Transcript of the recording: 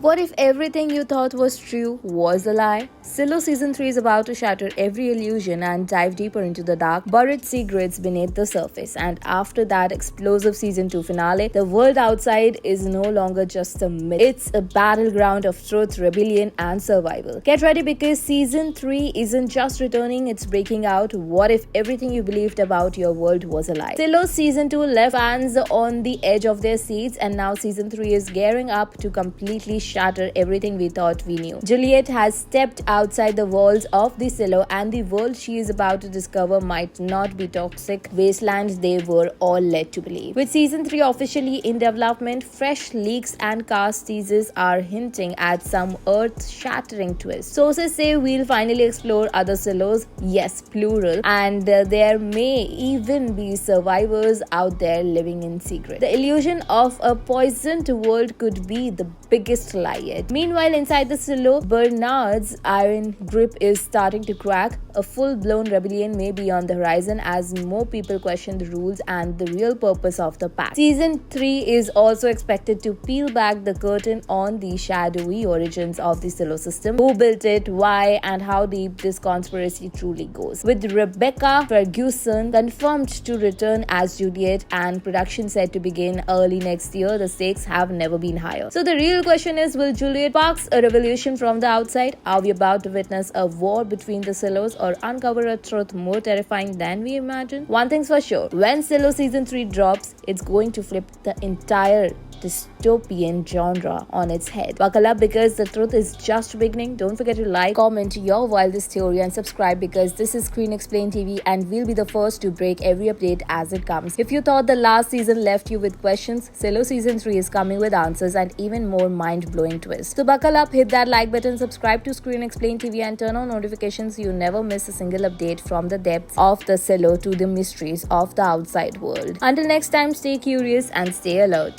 What if everything you thought was true was a lie? Silo Season 3 is about to shatter every illusion and dive deeper into the dark, buried secrets beneath the surface. And after that explosive Season 2 finale, the world outside is no longer just a myth. It's a battleground of truth, rebellion, and survival. Get ready because Season 3 isn't just returning, it's breaking out. What if everything you believed about your world was a lie? Silo Season 2 left fans on the edge of their seats, and now Season 3 is gearing up to completely shatter everything we thought we knew. Juliet has stepped outside the walls of the silo, and the world she is about to discover might not be toxic wastelands they were all led to believe. With Season 3 officially in development, fresh leaks and cast teasers are hinting at some earth-shattering twists. Sources say we'll finally explore other silos, yes, plural, and there may even be survivors out there living in secret. The illusion of a poisoned world could be the biggest lie yet. Meanwhile, inside the silo, Bernard's iron grip is starting to crack. A full-blown rebellion may be on the horizon as more people question the rules and the real purpose of the pact. Season 3 is also expected to peel back the curtain on the shadowy origins of the silo system, who built it, why, and how deep this conspiracy truly goes. With Rebecca Ferguson confirmed to return as Juliet and production set to begin early next year, the stakes have never been higher. So the real question is, will Juliet spark a revolution from the outside? Are we about to witness a war between the silos or uncover a truth more terrifying than we imagine? One thing's for sure, when Silo Season 3 drops, it's going to flip the entire dystopian genre on its head. Buckle up because the truth is just beginning. Don't forget to like, comment your wildest theory and subscribe because this is Screen Explain TV and we'll be the first to break every update as it comes. If you thought the last season left you with questions, Silo Season 3 is coming with answers and even more mind-blowing twists. So buckle up, hit that like button, subscribe to Screen Explain TV and turn on notifications so you never miss a single update from the depths of the silo to the mysteries of the outside world. Until next time, stay curious and stay alert.